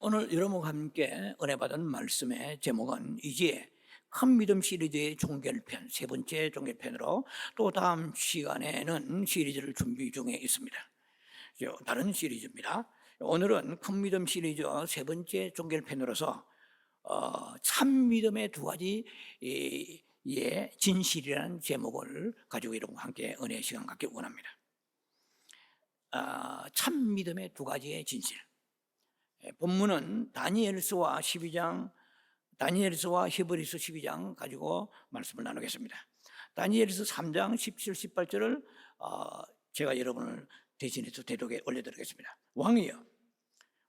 오늘 여러분과 함께 은혜 받은 말씀의 제목은 이제 큰 믿음 시리즈의 종결편, 세 번째 종결편으로 또 다음 시간에는 시리즈를 준비 중에 있습니다. 다른 시리즈입니다. 오늘은 큰 믿음 시리즈 세 번째 종결편으로서 참 믿음의 두 가지 의 진실이라는 제목을 가지고 여러분과 함께 은혜의 시간 갖기 원합니다. 참 믿음의 두 가지의 진실. 본문은 다니엘서와 히브리서 12장 가지고 말씀을 나누겠습니다. 다니엘서 3장 17, 18절을 제가 여러분을 대신해서 대독에 올려드리겠습니다. 왕이여,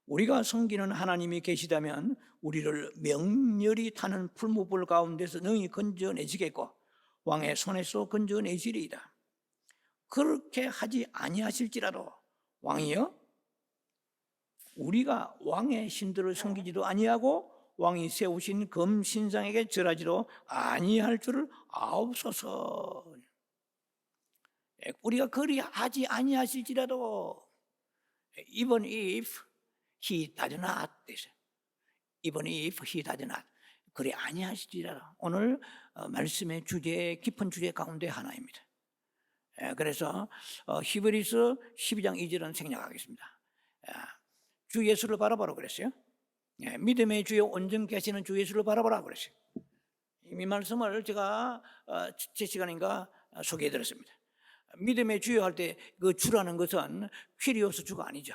우리가 섬기는 하나님이 계시다면 우리를 명렬히 타는 풀무불 가운데서 능히 건져내시겠고 왕의 손에서 건져내시리이다. 그렇게 하지 아니하실지라도 왕이여, 우리가 왕의 신들을 섬기지도 아니하고 왕이 세우신 금신상에게 절하지도 아니할 줄을 아옵소서. 우리가 그리 하지 아니하실지라도, even if he does not, even if he does not, 그리 아니하실지라도. 오늘 말씀의 주제, 깊은 주제 가운데 하나입니다. 그래서 히브리서 12장 2절은 생략하겠습니다. 주 예수를 바라보라고 그랬어요. 믿음의 주요 온전케 하시는 주 예수를 바라보라고 그랬어요. 이 말씀을 제가 제 시간인가 소개해 드렸습니다. 믿음의 주요 할 때 그 주라는 것은 퀴리오스 주가 아니죠.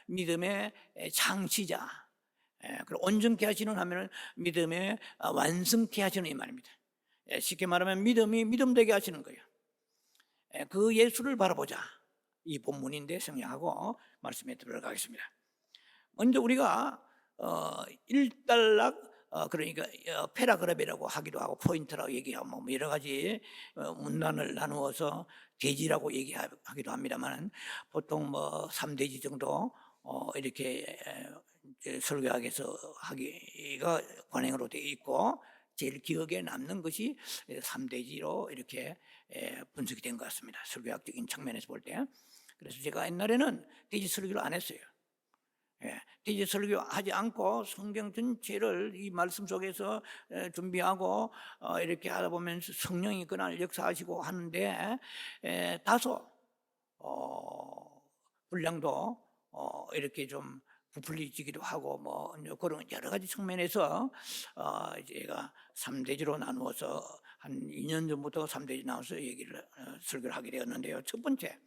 믿음의 창시자, 그리고 온전케 하시는 하면은 믿음의 완성케 하시는 이 말입니다. 쉽게 말하면 믿음이 믿음되게 하시는 거예요. 그 예수를 바라보자, 이 본문인데 생략하고 말씀에 들어가겠습니다. 먼저 우리가 일단락, 그러니까 패라그래프라고 하기도 하고 포인트라고 얘기하고 뭐 여러 가지 문단을 나누어서 대지라고 얘기하기도 합니다만, 보통 뭐 3대지 정도 이렇게 설교학에서 하기가 관행으로 되어 있고, 제일 기억에 남는 것이 3대지로 이렇게 분석이 된 것 같습니다. 설교학적인 측면에서 볼 때. 그래서 제가 옛날에는 대지 설교를 안 했어요. 대지 설교하지 않고 성경 전체를 이 말씀 속에서 준비하고 이렇게 하다 보면 성령이 그날 역사하시고 하는데, 다소 분량도 이렇게 좀 부풀리지기도 하고 뭐 그런 여러 가지 측면에서 제가 3대지로 나누어서 한 2년 전부터 3대지 나눠서 설교를 하게 되었는데요. 첫 번째,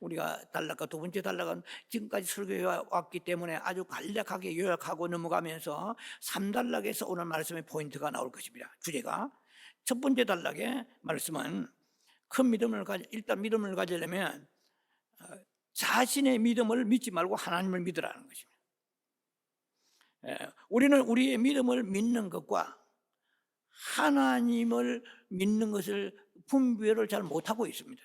우리가 단락과 두 번째 단락은 지금까지 설교해 왔기 때문에 아주 간략하게 요약하고 넘어가면서 3단락에서 오늘 말씀의 포인트가 나올 것입니다. 주제가 첫 번째 단락의 말씀은 큰 믿음을 일단 믿음을 가지려면 자신의 믿음을 믿지 말고 하나님을 믿으라는 것입니다. 우리는 우리의 믿음을 믿는 것과 하나님을 믿는 것을 분별을 잘 못하고 있습니다.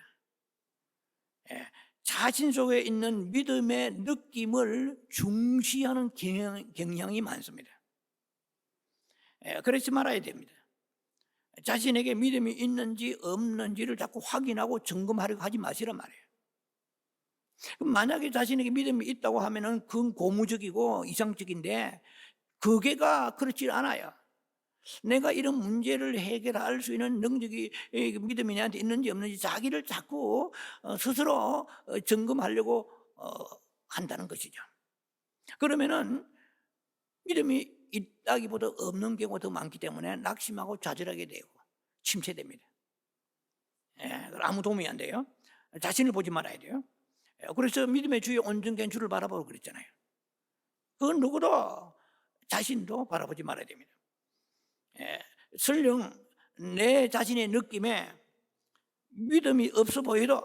자신 속에 있는 믿음의 느낌을 중시하는 경향이 많습니다. 그렇지 말아야 됩니다. 자신에게 믿음이 있는지 없는지를 자꾸 확인하고 점검하려고 하지 마시란 말이에요. 만약에 자신에게 믿음이 있다고 하면은 그건 고무적이고 이상적인데, 그게가 그렇지 않아요. 내가 이런 문제를 해결할 수 있는 능력이 믿음이 내한테 있는지 없는지 자기를 자꾸 스스로 점검하려고 한다는 것이죠. 그러면은 믿음이 있다기보다 없는 경우가 더 많기 때문에 낙심하고 좌절하게 되고 침체됩니다. 아무 도움이 안 돼요. 자신을 보지 말아야 돼요. 그래서 믿음의 주의 온전한 주를 바라보고 그랬잖아요. 그건 누구도 자신도 바라보지 말아야 됩니다. 설령 내 자신의 느낌에 믿음이 없어 보여도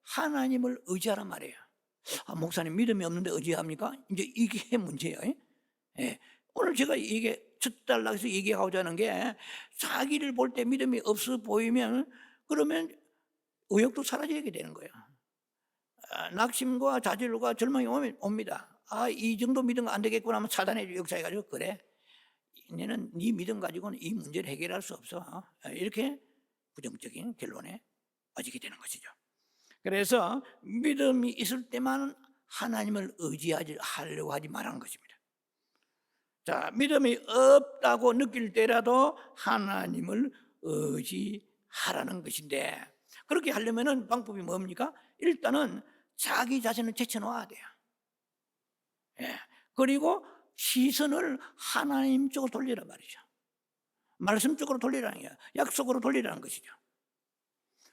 하나님을 의지하란 말이에요. 목사님 믿음이 없는데 의지합니까? 이제 이게 문제예요. 오늘 제가 이게 첫 단락에서 얘기하고자 하는 게, 자기를 볼 때 믿음이 없어 보이면 그러면 의욕도 사라지게 되는 거예요. 낙심과 좌절과 절망이 옵니다. 이 정도 믿음 안 되겠구나 하면 사단의 역사해가지고, 그래, 너는 네 믿음 가지고는 이 문제를 해결할 수 없어, 이렇게 부정적인 결론에 빠지게 되는 것이죠. 그래서 믿음이 있을 때만 하나님을 의지하려고 하지 말라는 것입니다. 자, 믿음이 없다고 느낄 때라도 하나님을 의지하라는 것인데, 그렇게 하려면 방법이 뭡니까? 일단은 자기 자신을 제쳐놓아야 돼요. 예. 그리고 시선을 하나님 쪽으로 돌리란 말이죠. 말씀 쪽으로 돌리라는 게 약속으로 돌리라는 것이죠.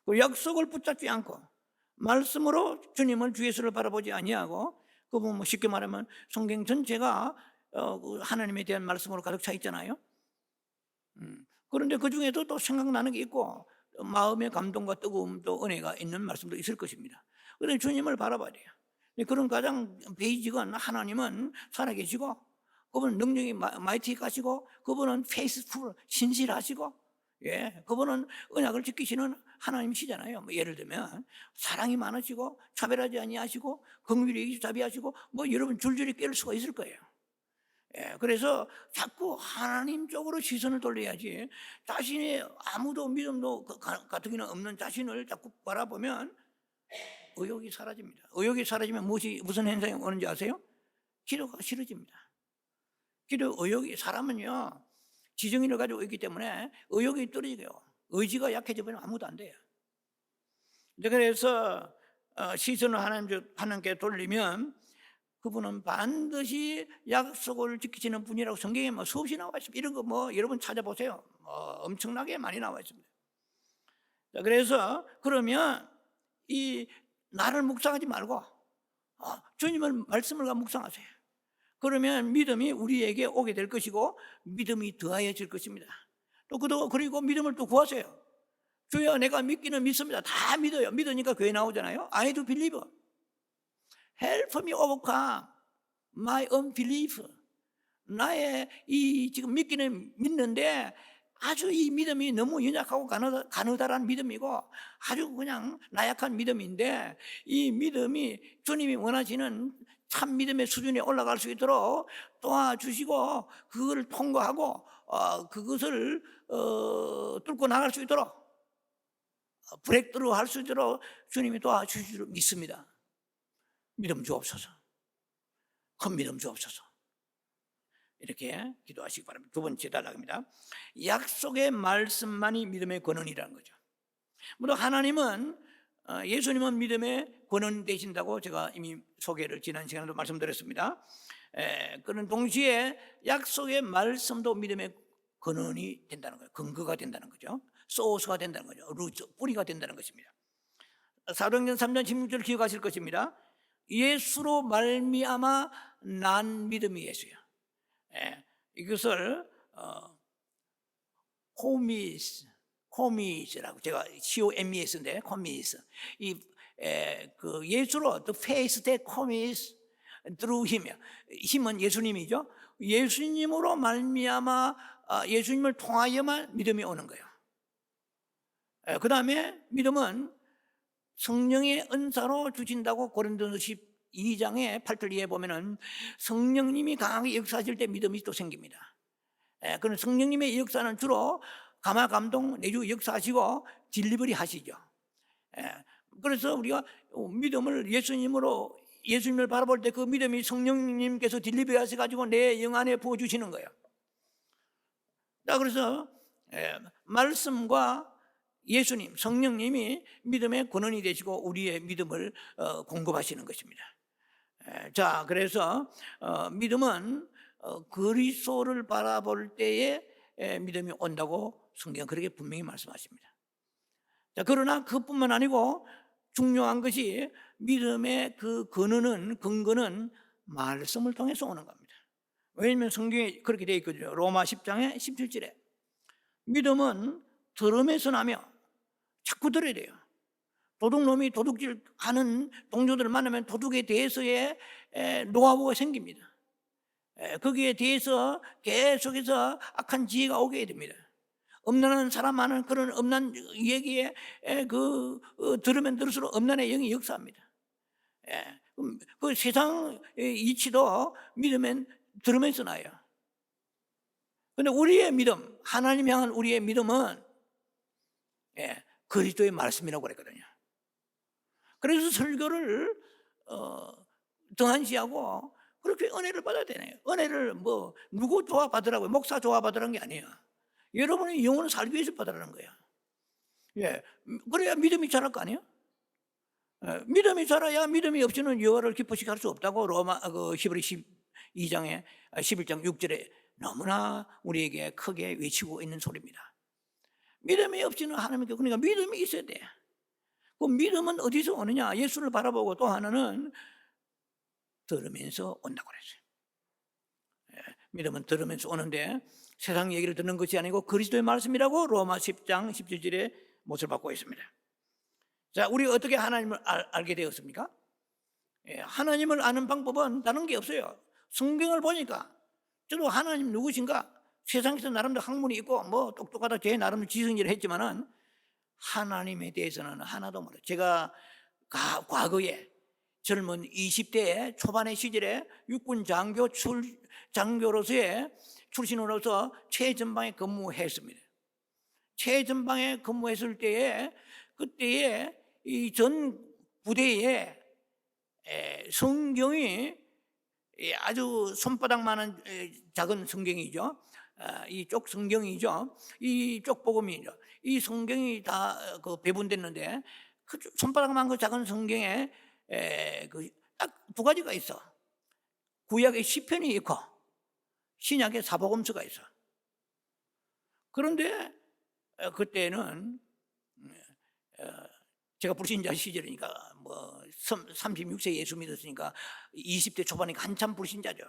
그 약속을 붙잡지 않고 말씀으로 주님을 주 예수를 바라보지 아니하고, 그분 뭐 쉽게 말하면 성경 전체가 하나님에 대한 말씀으로 가득 차 있잖아요. 그런데 그 중에도 또 생각나는 게 있고 마음의 감동과 뜨거움, 또 은혜가 있는 말씀도 있을 것입니다. 그런데 주님을 바라봐야 돼요. 그런 가장 베이직은 하나님은 살아계시고, 그분은 능력이 마이티하시고, 그분은 페이스풀 신실하시고, 예, 그분은 언약을 지키시는 하나님이시잖아요. 뭐 예를 들면 사랑이 많으시고 차별하지 아니하시고 긍휼히 자비하시고, 뭐 여러분 줄줄이 깰 수가 있을 거예요. 예, 그래서 자꾸 하나님 쪽으로 시선을 돌려야지, 자신이 아무도 믿음도 가뜩이나 없는 자신을 자꾸 바라보면 의욕이 사라집니다. 의욕이 사라지면 무슨 현상이 오는지 아세요? 기도가 싫어집니다. 의욕이, 사람은요 지정인을 가지고 있기 때문에 의욕이 떨어지고요, 의지가 약해져 버리면 아무도 안 돼요. 그래서 시선을 하나님께 돌리면 그분은 반드시 약속을 지키시는 분이라고 성경에 뭐 수없이 나와 있습니다. 이런 거 뭐 여러분 찾아보세요. 엄청나게 많이 나와 있습니다. 그래서 그러면 이 나를 묵상하지 말고 주님을 말씀을 묵상하세요. 그러면 믿음이 우리에게 오게 될 것이고 믿음이 더하여질 것입니다. 그리고 믿음을 또 구하세요. 주여 내가 믿기는 믿습니다. 다 믿어요. 믿으니까 교회 나오잖아요. I do believe. Help me overcome my unbelief. 나의 이 지금 믿기는 믿는데 아주 이 믿음이 너무 연약하고 가느다란 믿음이고 아주 그냥 나약한 믿음인데, 이 믿음이 주님이 원하시는 참 믿음의 수준에 올라갈 수 있도록 도와주시고, 그걸 통과하고 그것을 뚫고 나갈 수 있도록, 브레이크스루 할 수 있도록 주님이 도와주실 줄 믿습니다. 믿음 주옵소서. 큰 믿음 주옵소서. 이렇게 기도하시기 바랍니다. 두 번째 단락입니다. 약속의 말씀만이 믿음의 권원이라는 거죠. 물론 하나님은, 예수님은 믿음의 권원 되신다고 제가 이미 소개를 지난 시간에도 말씀드렸습니다. 그런 동시에 약속의 말씀도 믿음의 근원이 된다는 거예요. 근거가 된다는 거죠. 소스가 된다는 거죠. 루트, 뿌리가 된다는 것입니다. 사도행전 3장 16절 기억하실 것입니다. 예수로 말미암아 난 믿음이 예수야. 이것을 코미스라고, 제가 COMES인데 코미스, 그 예수로 the faith that comes through him, 힘은 예수님이죠. 예수님으로 말미암아 예수님을 통하여만 믿음이 오는 거예요. 그 다음에 믿음은 성령의 은사로 주신다고 고린도서 12장의 8절 이하에 보면은 성령님이 강하게 역사하실 때 믿음이 또 생깁니다. 그런 성령님의 역사는 주로 감화 감동 내주 역사하시고 딜리버리 하시죠. 그래서 우리가 믿음을 예수님을 바라볼 때 그 믿음이 성령님께서 딜리버리 하셔가지고 내 영 안에 부어주시는 거예요. 그래서 말씀과 예수님, 성령님이 믿음의 근원이 되시고 우리의 믿음을 공급하시는 것입니다. 자, 그래서 믿음은 그리스도를 바라볼 때에 믿음이 온다고 성경은 그렇게 분명히 말씀하십니다. 자, 그러나 그뿐만 아니고 중요한 것이 믿음의 그 근거는 말씀을 통해서 오는 겁니다. 왜냐하면 성경에 그렇게 되어 있거든요. 로마 10장의 17절에 믿음은 들음에서 나며, 자꾸 들어야 돼요. 도둑놈이 도둑질하는 동료들을 만나면 도둑에 대해서의 노하우가 생깁니다. 거기에 대해서 계속해서 악한 지혜가 오게 됩니다. 음란한 사람 많은 그런 음란 얘기에 들으면 들을수록 음란의 영이 역사합니다. 그 세상 이치도 들으면서 나요. 그런데 우리의 믿음, 하나님 향한 우리의 믿음은 그리스도의 말씀이라고 그랬거든요. 그래서 설교를 등한시하고 그렇게 은혜를 받아야 되네요. 은혜를 뭐 누구 조화 받으라고요? 목사 조화 받으라는 게 아니에요. 여러분의 영혼을 살기 위해서 받으라는 거야. 예, 그래야 믿음이 자랄 거 아니에요? 예, 믿음이 자라야 믿음이 없이는 여호와를 기쁘시게 할 수 없다고 로마 히브리 12장에 11장 6절에 너무나 우리에게 크게 외치고 있는 소리입니다. 믿음이 없이는 하나님께, 그러니까 믿음이 있어야 돼. 그 믿음은 어디서 오느냐? 예수를 바라보고 또 하나는 들으면서 온다고 그랬어요. 예, 믿음은 들으면서 오는데 세상 얘기를 듣는 것이 아니고 그리스도의 말씀이라고 로마 10장 17절에 못을 받고 있습니다. 자, 우리가 어떻게 하나님을 알게 되었습니까? 예, 하나님을 아는 방법은 다른 게 없어요. 성경을 보니까 저도 하나님 누구신가? 세상에서 나름대로 학문이 있고 뭐 똑똑하다 제 나름대로 지성질을 했지만은 하나님에 대해서는 하나도 몰라요. 제가 과거에 젊은 20대 초반의 시절에 육군 장교로서의 출신으로서 최전방에 근무했습니다. 최전방에 근무했을 때에 그때에 이 전 부대에 성경이 아주 손바닥만한 작은 성경이죠. 이쪽 성경이죠. 이쪽 복음이죠. 이 성경이 다 배분됐는데 그 손바닥만 그 작은 성경에 딱 두 가지가 있어. 구약의 시편이 있고 신약의 사복음서가 있어. 그런데 그때는 제가 불신자 시절이니까 뭐 36세 예수 믿었으니까 20대 초반이니까 한참 불신자죠.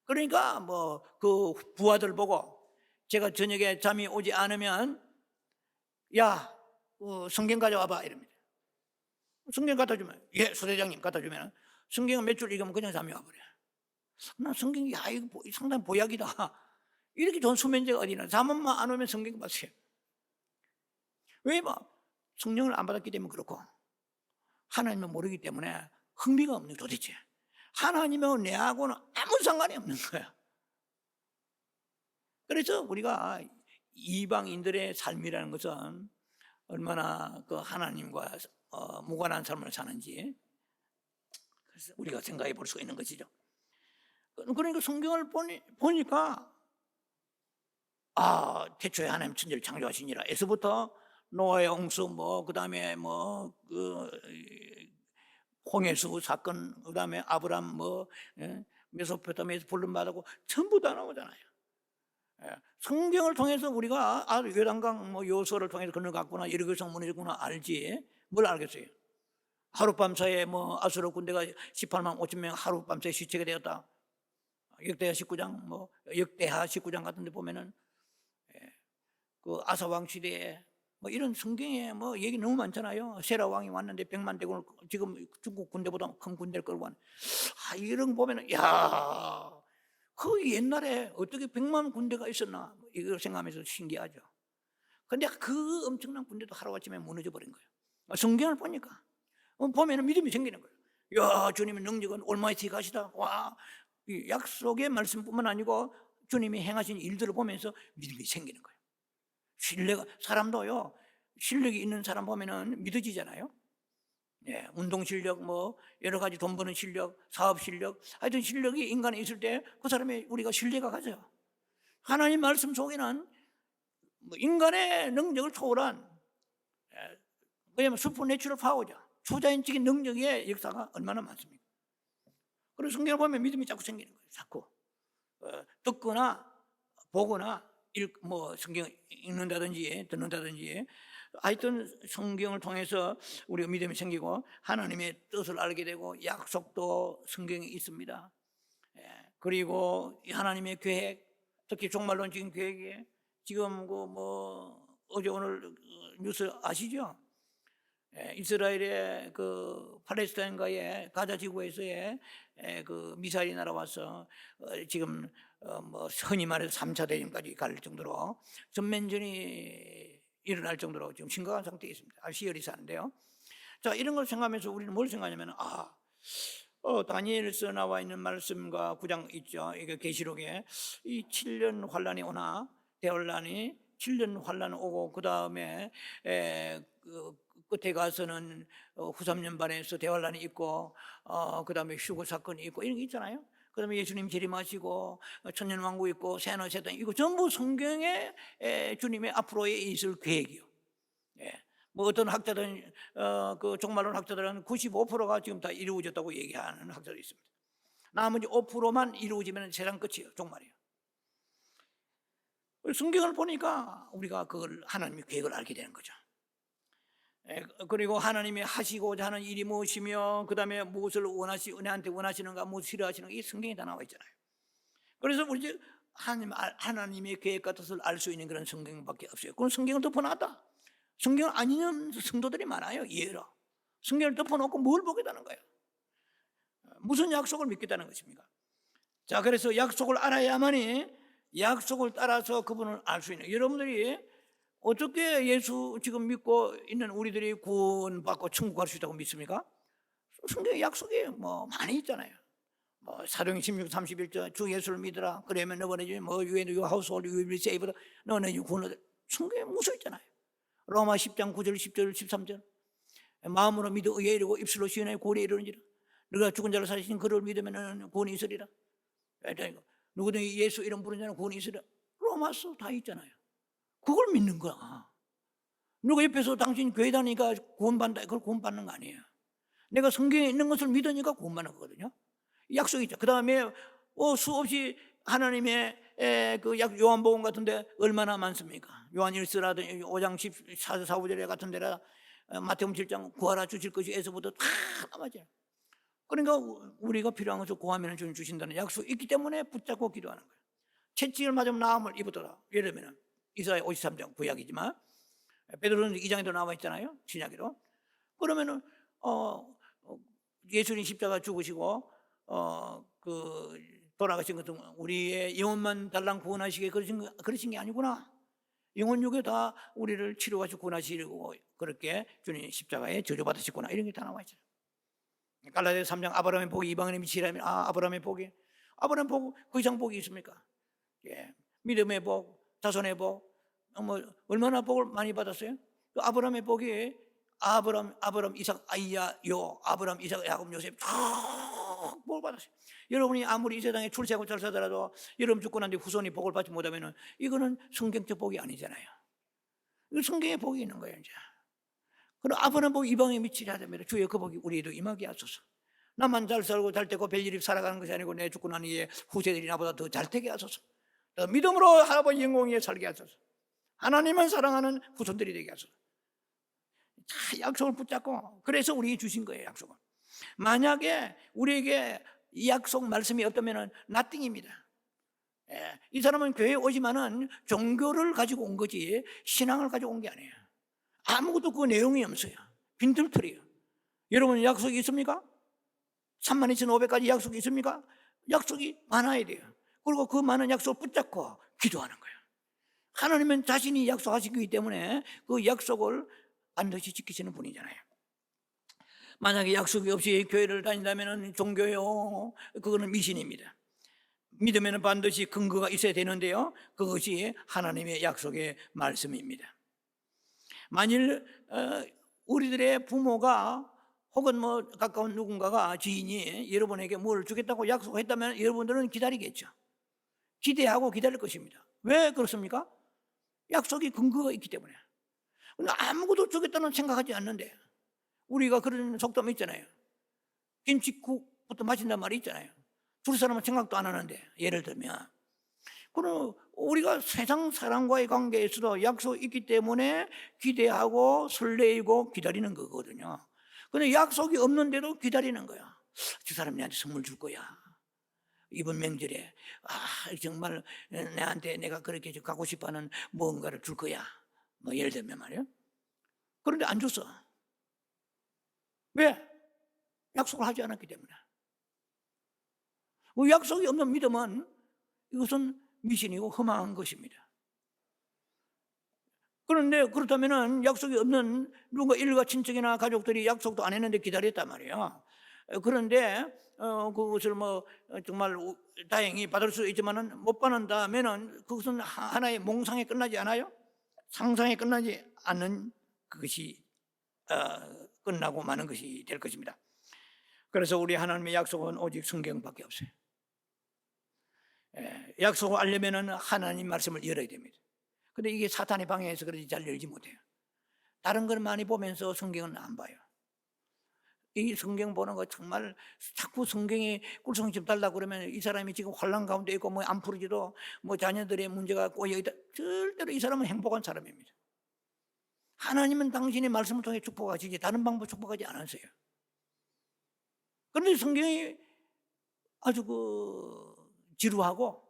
그러니까 뭐 그 부하들 보고 제가 저녁에 잠이 오지 않으면 야 성경 가져와봐 이럽니다. 성경 갖다 주면 예 소대장님 갖다 주면 성경은 몇 줄 읽으면 그냥 잠이 와버려. 나 성경이 야 이거 상당히 보약이다. 이렇게 좋은 수면제가 어디나. 잠만 안 오면 성경 봤어요. 왜 뭐 성령을 안 받았기 때문에 그렇고 하나님을 모르기 때문에 흥미가 없는 도대체. 하나님하고 내하고는 아무 상관이 없는 거야. 그래서 우리가 이방인들의 삶이라는 것은 얼마나 그 하나님과 무관한 삶을 사는지 그래서 우리가 생각해 볼 수가 있는 것이죠. 그러니까 성경을 보니까 태초에 하나님 천지를 창조하시니라 에서부터 노아의 홍수 그다음에 홍해수 사건 그다음에 아브람 메소포타미아에서 불름 받았고 전부 다 나오잖아요. 성경을 통해서 우리가 요단강 요소를 통해서 건너갔구나 여리고 성 무너졌구나 알지 뭘 알겠어요. 하룻밤 사이에 아수르 군대가 18만 5천 명 하룻밤 사이에 시체가 되었다. 역대하 19장 역대하 19장 같은 데 보면은 그 아사 왕 시대에 이런 성경에 얘기 너무 많잖아요. 세라 왕이 왔는데 100만 대군을 지금 중국 군대보다 큰 군대를 끌고 왔는데 이런 거 보면은 그 옛날에 어떻게 100만 군대가 있었나 이걸 생각하면서 신기하죠. 그런데 그 엄청난 군대도 하루아침에 무너져 버린 거예요. 성경을 보니까 보면은 믿음이 생기는 거예요. 야 주님의 능력은 올마이티 가시다. 와 이 약속의 말씀뿐만 아니고 주님이 행하신 일들을 보면서 믿음이 생기는 거예요. 신뢰가 사람도요 실력이 있는 사람 보면은 믿어지잖아요. 예, 운동 실력 여러 가지 돈 버는 실력, 사업 실력, 하여튼 실력이 인간에 있을 때 그 사람의 우리가 신뢰가 가져요. 하나님 말씀 속에는 인간의 능력을 초월한 왜냐하면 슈퍼내추럴 파워죠. 초자연적인 능력의 역사가 얼마나 많습니까? 그래서 성경을 보면 믿음이 자꾸 생기는 거예요. 자꾸 듣거나 보거나 성경 읽는다든지 듣는다든지 하여튼 성경을 통해서 우리가 믿음이 생기고 하나님의 뜻을 알게 되고 약속도 성경에 있습니다. 그리고 하나님의 계획 특히 종말론적인 계획에 지금 어제 오늘 뉴스 아시죠? 이스라엘의 그 팔레스타인과의 가자 지구에서의 그 미사일이 날아와서 지금 흔히 말해서 3차 대전까지 갈 정도로 전면전이 일어날 정도로 지금 심각한 상태에 있습니다. 시열이 사는데요. 자 이런 걸 생각하면서 우리는 뭘 생각하냐면 다니엘서 나와 있는 말씀과 9장 있죠. 이게 계시록에 이 7년 환란이 오나 대환란이 7년 환란 오고 그 다음에 끝에 가서는 후 3년 반에서 대환란이 있고 그 다음에 휴거 사건이 있고 이런 게 있잖아요. 그다음에 예수님 재림하시고 천년왕국 있고 새하늘 새 땅, 이거 전부 성경에 주님의 앞으로의 있을 계획이요. 예. 뭐 어떤 학자들은 그 종말론 학자들은 95%가 지금 다 이루어졌다고 얘기하는 학자도 있습니다. 나머지 5%만 이루어지면 세상 끝이에요. 종말이에요. 성경을 보니까 우리가 그걸 하나님의 계획을 알게 되는 거죠. 그리고 하나님이 하시고자 하는 일이 무엇이며, 그 다음에 무엇을 은혜한테 원하시는가, 무엇을 싫어하시는가, 이 성경에 다 나와 있잖아요. 그래서 우리 하나님의 계획과 뜻을 알 수 있는 그런 성경밖에 없어요. 그건 성경을 덮어놨다. 성경을 안 읽는 성도들이 많아요. 이해로 성경을 덮어놓고 뭘 보겠다는 거예요? 무슨 약속을 믿겠다는 것입니까? 자, 그래서 약속을 알아야만이 약속을 따라서 그분을 알 수 있는, 여러분들이 어떻게 예수 지금 믿고 있는 우리들이 구원받고 천국 갈 수 있다고 믿습니까? 성경에 약속이 뭐 많이 있잖아요. 뭐 사도행 16, 31절 주 예수를 믿으라. 그러면 너번에 뭐 you and your household you will be saved. 너는 구원을, 성경에 무서 있잖아요. 로마 10장 9절 10절 13절 마음으로 믿어 의에 이르고 입술로 시인하여 구원에 이르는지라. 너가 죽은 자를 살리신 그를 믿으면 구원이 있으리라. 누구든지 예수 이름 부르는 자는 구원이 있으리라. 로마서 다 있잖아요. 그걸 믿는 거야. 누가 옆에서 당신 교회 다니니까 구원받는다, 그걸 구원받는 거 아니에요. 내가 성경에 있는 것을 믿으니까 구원받는 거거든요. 약속이 있죠. 그 다음에 수없이 하나님의 그 요한복음 같은데 얼마나 많습니까? 요한 1서라든지 5장 14절 15절 같은 데라, 마태복음 7장 구하라 주실 것이 에서부터 다 남아져요. 그러니까 우리가 필요한 것을 구하면 주님 주신다는 약속이 있기 때문에 붙잡고 기도하는 거예요. 채찍을 맞으면 나음을 입었더라. 예를 들면 이사야 53장 구약이지만 베드로는 2장에도 나와 있잖아요. 신약에도. 그러면은 예수님 십자가 죽으시고 그 돌아가신 것은 우리의 영혼만 달랑 구원하시게 그러신 게 아니구나. 영혼 육에 다 우리를 치료하시고 구원하시려고 그렇게 주님 십자가에 저주받으셨구나. 이런 게 다 나와 있잖아요. 갈라디아서 3장 아브라함의 복이 이방인의 미치라면, 아브라함의 복이, 아브라함 복 그 이상 복이 있습니까? 예. 믿음의 복, 자손의 복, 뭐 얼마나 복을 많이 받았어요? 그 아브라함의 복이 아브라함 이삭 아이야 요 아브라함 이삭 야곱 요셉 다 복을 받았어요. 여러분이 아무리 이 세상에 출세하고 잘 살더라도 여러분 죽고 난 뒤 후손이 복을 받지 못하면은 이거는 성경적 복이 아니잖아요. 이거 성경의 복이 있는 거예요. 이제 그럼 아브라함 복 이방에 미치려 하자면 주여 그 복이 우리에도 임하게 하소서. 나만 잘 살고 잘 되고 별일이 살아가는 것이 아니고 내 죽고 난 뒤에 후세들이 나보다 더 잘 되게 하소서. 믿음으로 할아버지 영광 위에 살게 하소서. 하나님을 사랑하는 후손들이 되게 하소서. 다 약속을 붙잡고, 그래서 우리에게 주신 거예요. 약속은. 만약에 우리에게 이 약속 말씀이 없다면 nothing입니다. 이 사람은 교회에 오지만은 종교를 가지고 온 거지 신앙을 가지고 온 게 아니에요. 아무것도 그 내용이 없어요. 빈털터리예요. 여러분 약속이 있습니까? 32,500가지 약속이 있습니까? 약속이 많아야 돼요. 그리고 그 많은 약속을 붙잡고 기도하는 거예요. 하나님은 자신이 약속하시기 때문에 그 약속을 반드시 지키시는 분이잖아요. 만약에 약속이 없이 교회를 다닌다면 종교요, 그거는 미신입니다. 믿으면 반드시 근거가 있어야 되는데요, 그것이 하나님의 약속의 말씀입니다. 만일 우리들의 부모가 혹은 뭐 가까운 누군가가 지인이 여러분에게 뭘 주겠다고 약속했다면 여러분들은 기다리겠죠. 기대하고 기다릴 것입니다. 왜 그렇습니까? 약속이 근거가 있기 때문에. 아무것도 주겠다는 생각하지 않는데, 우리가 그런 속담이 있잖아요. 김치국부터 마신단 말이 있잖아요. 줄 사람은 생각도 안 하는데, 예를 들면. 그럼 우리가 세상 사람과의 관계에서도 약속이 있기 때문에 기대하고 설레이고 기다리는 거거든요. 근데 약속이 없는데도 기다리는 거야. 저 사람이 나한테 선물 줄 거야. 이번 명절에 정말 내한테 내가 그렇게 갖고 싶어하는 뭔가를 줄 거야. 뭐 예를 들면 말이에요. 그런데 안 줬어. 왜? 약속을 하지 않았기 때문에. 약속이 없는 믿음은 이것은 미신이고 험한 것입니다. 그런데 그렇다면 약속이 없는 누군가 일가 친척이나 가족들이 약속도 안 했는데 기다렸단 말이에요. 그런데 그것을 뭐 정말 다행히 받을 수 있지만은 못 받는다면은 그것은 하나의 몽상에 끝나지 않아요? 상상에 끝나지 않는 그것이 끝나고 마는 것이 될 것입니다. 그래서 우리 하나님의 약속은 오직 성경밖에 없어요. 약속을 알려면은 하나님 말씀을 열어야 됩니다. 근데 이게 사탄의 방해에서 그런지 잘 열지 못해요. 다른 걸 많이 보면서 성경은 안 봐요. 이 성경 보는 거 정말 자꾸 성경에 꿀성집 달라고 그러면 이 사람이 지금 혼란 가운데 있고 뭐 안 풀어지도 뭐 자녀들의 문제가 꼬여 있다. 절대로 이 사람은 행복한 사람입니다. 하나님은 당신의 말씀을 통해 축복하시지 다른 방법 축복하지 않으세요. 그런데 성경이 아주 지루하고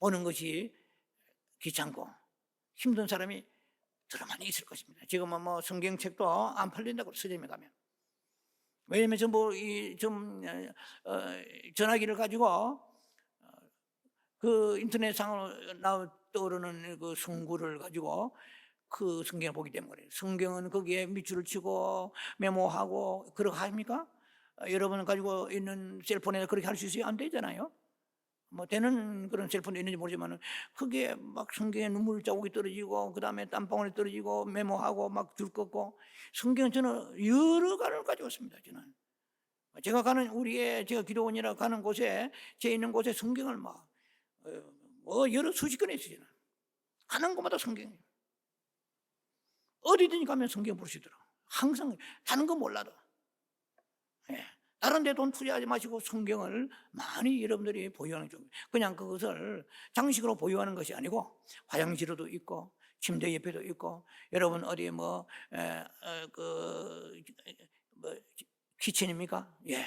보는 것이 귀찮고 힘든 사람이 더러 많이 있을 것입니다. 지금은 뭐 성경책도 안 팔린다고 서점에 가면. 왜냐면 전부 전화기를 가지고 그 인터넷상으로 떠오르는 그 성구를 가지고 그 성경을 보기 때문에 성경은 거기에 밑줄을 치고 메모하고 그렇게 합니까? 여러분 가지고 있는 셀폰에 그렇게 할 수 있어요? 안 되잖아요. 뭐 되는 그런 셀폰도 있는지 모르지만 그게 막 성경에 눈물 자국이 떨어지고 그 다음에 땀방울이 떨어지고 메모하고 막 줄 긋고 성경 저는 여러 가지를 가지고 있습니다. 저는 제가 제가 기도원이라 가는 곳에 제 있는 곳에 성경을 막 여러 수십 권이 있어요. 가는 곳마다 성경이에요. 어디든지 가면 성경 부르시더라고요. 항상 다른 거 몰라도. 다른 데 돈 투자하지 마시고 성경을 많이 여러분들이 보유하는 중. 그냥 그것을 장식으로 보유하는 것이 아니고 화장실에도 있고 침대 옆에도 있고 여러분 어디 키친입니까? 예.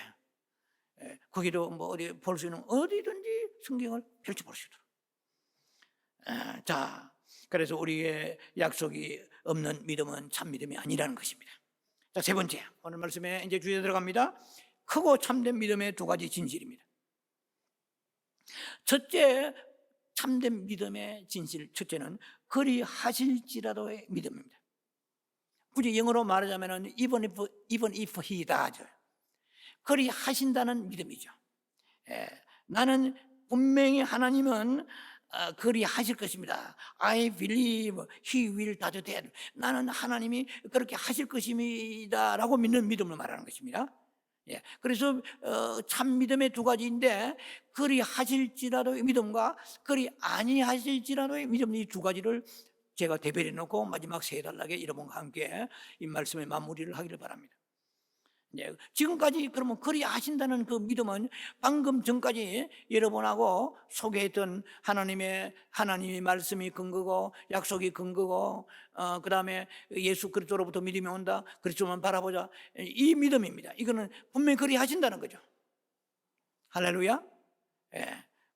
거기도 뭐 어디 볼 수 있는 어디든지 성경을 펼쳐 보시더라고요. 자, 그래서 우리의 약속이 없는 믿음은 참 믿음이 아니라는 것입니다. 자, 세 번째 오늘 말씀에 이제 주제 들어갑니다. 크고 참된 믿음의 두 가지 진실입니다. 첫째 참된 믿음의 진실, 첫째는 그리하실지라도의 믿음입니다. 굳이 영어로 말하자면 even if he does, 그리하신다는 믿음이죠. 나는 분명히 하나님은 그리하실 것입니다. I believe he will do that. 나는 하나님이 그렇게 하실 것입니다 라고 믿는 믿음을 말하는 것입니다. 그래서 참 믿음의 두 가지인데 그리하실지라도의 믿음과 그리 아니하실지라도의 믿음, 이 두 가지를 제가 대별해 놓고 마지막 세 단락에 여러분과 함께 이 말씀의 마무리를 하기를 바랍니다. 지금까지 그러면 그리하신다는 그 믿음은 방금 전까지 여러분하고 소개했던 하나님의 말씀이 근거고 약속이 근거고 그 다음에 예수 그리스도로부터 믿음이 온다, 그리스도만 바라보자, 이 믿음입니다. 이거는 분명히 그리하신다는 거죠. 할렐루야.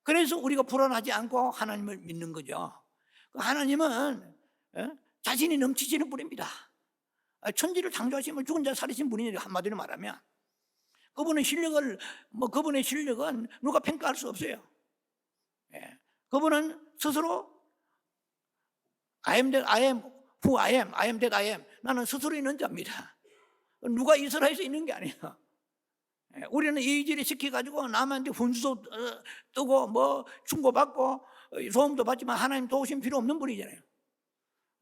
그래서 우리가 불안하지 않고 하나님을 믿는 거죠. 하나님은 자신이 넘치시는 분입니다. 천지를 창조하시면 죽은 자 살리신 분이에요. 한마디로 말하면 그분의 실력은 누가 평가할 수 없어요. 그분은 스스로 I am that I am who I am that I am. 나는 스스로 있는 자입니다. 누가 이스라엘에서 있는 게 아니에요. 우리는 이의지를 시켜가지고 남한테 훈수도 뜨고 뭐 충고받고 소음도 받지만 하나님 도우심 필요 없는 분이잖아요.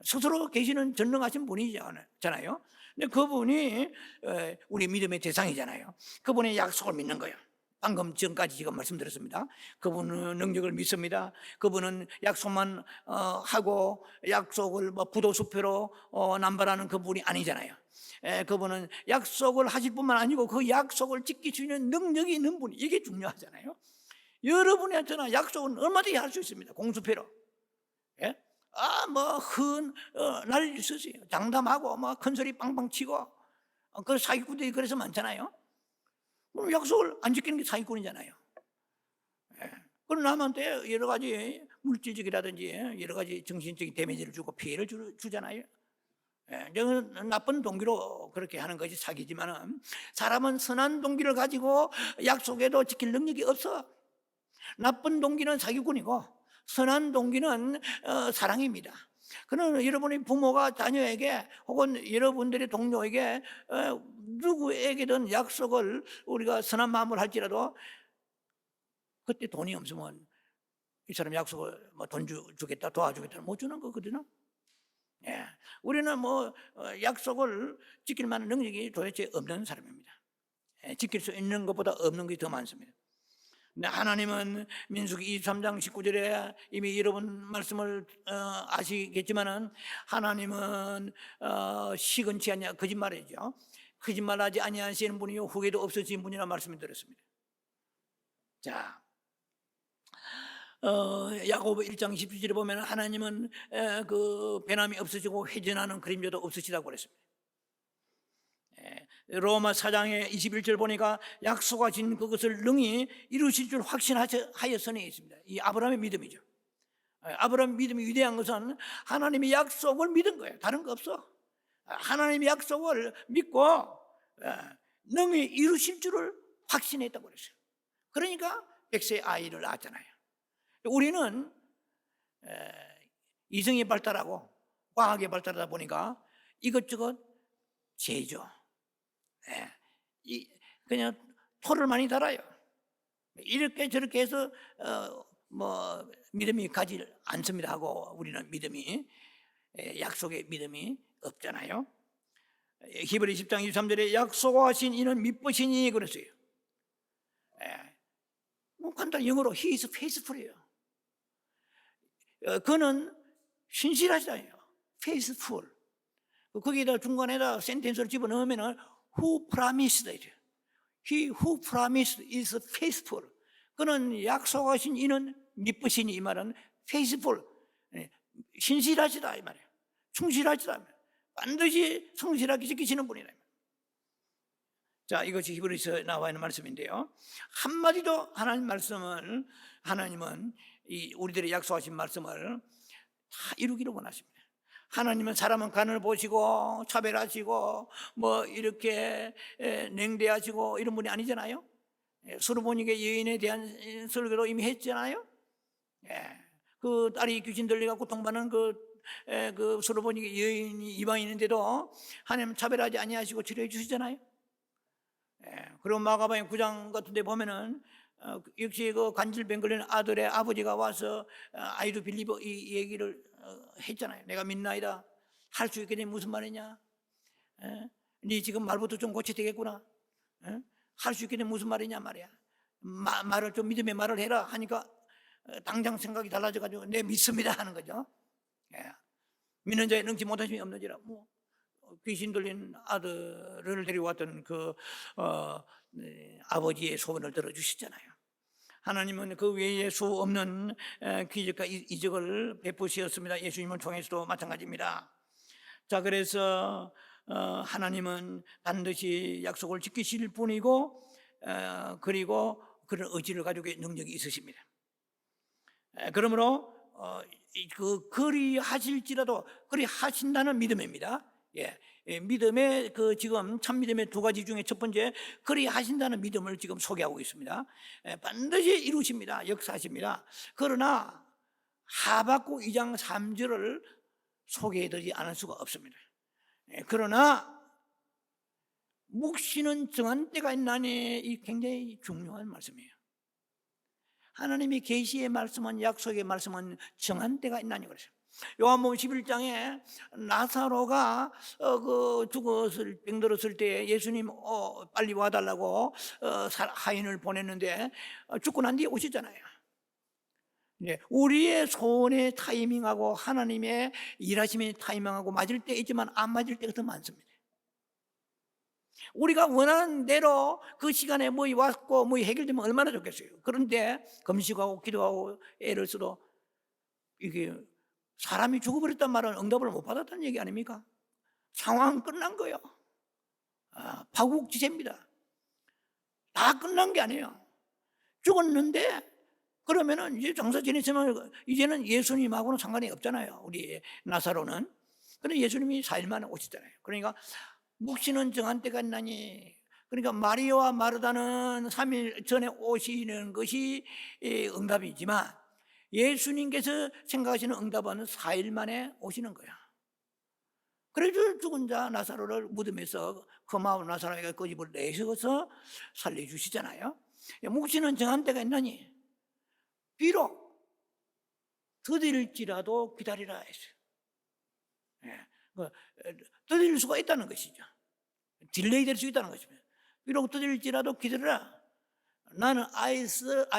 스스로 계시는 전능하신 분이잖아요. 근데 그분이 우리 믿음의 대상이잖아요. 그분의 약속을 믿는 거예요. 방금 전까지 지금 말씀드렸습니다. 그분은 능력을 믿습니다. 그분은 약속만 하고 약속을 뭐 부도수표로 남발하는 그분이 아니잖아요. 그분은 약속을 하실 뿐만 아니고 그 약속을 지킬 수 있는 능력이 있는 분이, 이게 중요하잖아요. 여러분의 저나 약속은 얼마든지 할 수 있습니다. 공수표로. 난리 쓰세요. 장담하고 큰 소리 빵빵 치고 그 사기꾼들이 그래서 많잖아요. 그럼 약속을 안 지키는 게 사기꾼이잖아요. 그럼 남한테 여러 가지 물질적이라든지 여러 가지 정신적인 데미지를 주고 피해를 주잖아요. 나쁜 동기로 그렇게 하는 것이 사기지만은 사람은 선한 동기를 가지고 약속에도 지킬 능력이 없어. 나쁜 동기는 사기꾼이고 선한 동기는 사랑입니다. 그러나 여러분의 부모가 자녀에게 혹은 여러분들의 동료에게 누구에게든 약속을 우리가 선한 마음을 할지라도 그때 돈이 없으면 이 사람 약속을 돈 주겠다 도와주겠다 못 주는 거거든요. 우리는 약속을 지킬 만한 능력이 도대체 없는 사람입니다. 지킬 수 있는 것보다 없는 것이 더 많습니다. 근데 하나님은 민수기 23장 19절에 이미 여러분 말씀을 아시겠지만은 하나님은 시건치 않냐 거짓말이죠. 거짓말하지 아니하시는 분이요 후에도 없어진 분이라 말씀을 드렸습니다. 자, 야고보 1장 17절에 보면 하나님은 그 변함이 없으시고 회전하는 그림자도 없으시다고 그랬습니다. 로마 4장의 21절 보니까 약속하신 그것을 능히 이루실 줄 확신하였으니 있습니다. 이 아브라함의 믿음이죠. 아브라함의 믿음이 위대한 것은 하나님의 약속을 믿은 거예요. 다른 거 없어. 하나님의 약속을 믿고 능히 이루실 줄을 확신했다고 그랬어요. 그러니까 100세 아이를 낳았잖아요. 우리는 이성이 발달하고 과학이 발달하다 보니까 이것저것 재죠. 그냥 토를 많이 달아요. 이렇게 저렇게 해서 믿음이 가지 않습니다 하고 우리는 믿음이 약속의 믿음이 없잖아요. 히브리 10장 23절에 약속하신 이는 믿으시니 그랬어요. 간단히 영어로 He is faithful이에요. 그는 신실하시다요. faithful. 거기다 중간에다 센텐스를 집어넣으면 who promised 이래요. He who promised is faithful. 그는 약속하신 이는 믿으시니 이 말은 faithful. 신실하시다 이 말이에요. 충실하시다 이 말이에요. 반드시 성실하게 지키시는 분이다. 자, 이것이 히브리서에 나와 있는 말씀인데요. 한마디도 하나님은 이 우리들의 약속하신 말씀을 다 이루기를 원하십니다. 하나님은 사람은 간을 보시고 차별하시고 이렇게 냉대하시고 이런 분이 아니잖아요. 수르보니게 여인에 대한 설교도 이미 했잖아요. 그 딸이 귀신 들려가 고통받는 그 수르보니게 여인이 이방인인데도 하나님 차별하지 아니하시고 치료해 주시잖아요. 그리고 마가복음 9장 같은 데 보면은 역시 그 관절병 걸린 아들의 아버지가 와서 아이도 빌리버 이 얘기를 했잖아요. 내가 믿나이다. 할 수 있게 되면 무슨 말이냐? 네 지금 말부터 좀 고쳐야 되겠구나. 할 수 있게 되면 무슨 말이냐 말이야. 말을 좀 믿음의 말을 해라 하니까 당장 생각이 달라져가지고 내 믿습니다 하는 거죠. 믿는 자의 능치 못하심이 없는지라. 귀신 들린 아들을 데려왔던 아버지의 소원을 들어주시잖아요. 하나님은 그 외에 수 없는 기적과 이적을 베푸셨습니다. 예수님을 통해서도 마찬가지입니다. 자, 그래서 하나님은 반드시 약속을 지키실 분이고 그리고 그런 의지를 가지고 능력이 있으십니다. 그러므로 그리하실지라도 그리하신다는 믿음입니다. 믿음의 지금 참 믿음의 두 가지 중에 첫 번째 그리하신다는 믿음을 지금 소개하고 있습니다. 반드시 이루십니다. 역사하십니다. 그러나 하박국 2장 3절을 소개해드리지 않을 수가 없습니다. 그러나 묵시는 정한 때가 있나니 이 굉장히 중요한 말씀이에요. 하나님의 계시의 말씀은 약속의 말씀은 정한 때가 있나니 그러죠. 요한복음 11장에 나사로가 죽었을 병들었을 때 예수님 빨리 와달라고 하인을 보냈는데 죽고 난 뒤에 오셨잖아요. 우리의 소원의 타이밍하고 하나님의 일하심의 타이밍하고 맞을 때 있지만 안 맞을 때가 더 많습니다. 우리가 원하는 대로 그 시간에 왔고 해결되면 얼마나 좋겠어요. 그런데 금식하고 기도하고 애를 써도 이게 사람이 죽어버렸단 말은 응답을 못 받았다는 얘기 아닙니까? 상황은 끝난 거예요. 파국지세입니다. 다 끝난 게 아니에요. 죽었는데 그러면은 이제 장사 지냈으면 이제는 예수님하고는 상관이 없잖아요. 우리 나사로는. 그런데 예수님이 4일 만에 오셨잖아요. 그러니까 묵시는 정한 때가 있나니, 그러니까 마리아와 마르다는 3일 전에 오시는 것이 응답이지만 예수님께서 생각하시는 응답은 4일 만에 오시는 거야. 그래서 죽은 자 나사로를 무덤에서 거마운 나사로에게 그 집을 내셔서 살려주시잖아요. 묵시는 정한 때가 있나니 비록 더딜지라도 기다리라 했어요. 더딜 수가 있다는 것이죠. 딜레이 될 수 있다는 것입니다. 비록 더딜지라도 기다리라. 나는 I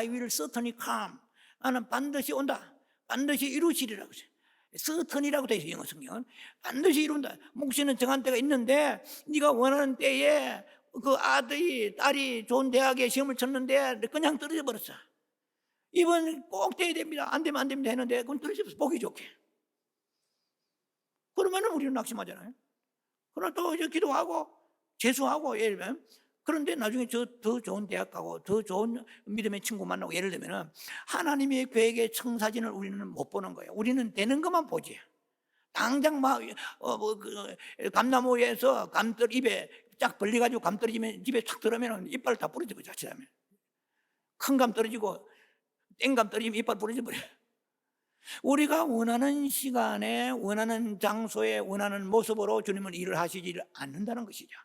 will certainly come. 나는 반드시 온다. 반드시 이루시리라고 했어요. certainly라고 되어 있어요. 영어 성경은. 반드시 이룬다. 목시는 정한 때가 있는데 네가 원하는 때에 그 아들이 딸이 좋은 대학에 시험을 쳤는데 그냥 떨어져 버렸어. 이번 꼭 돼야 됩니다. 안 되면 안 됩니다 했는데 그건 떨어져 버렸어. 보기 좋게. 그러면 우리는 낙심하잖아요. 그러나 또 이제 기도하고 재수하고 예를 들면 그런데 나중에 더 좋은 대학 가고 더 좋은 믿음의 친구 만나고 예를 들면 하나님의 계획의 청사진을 우리는 못 보는 거예요. 우리는 되는 것만 보지. 당장 막 감나무에서 감떨 입에 쫙 벌려가지고 감 떨어지면 집에 탁 들어오면 이빨 다 부러지고 자칫하면 큰 감 떨어지고 땡감 떨어지면 이빨 부러져 버려요. 우리가 원하는 시간에 원하는 장소에 원하는 모습으로 주님은 일을 하시지를 않는다는 것이죠.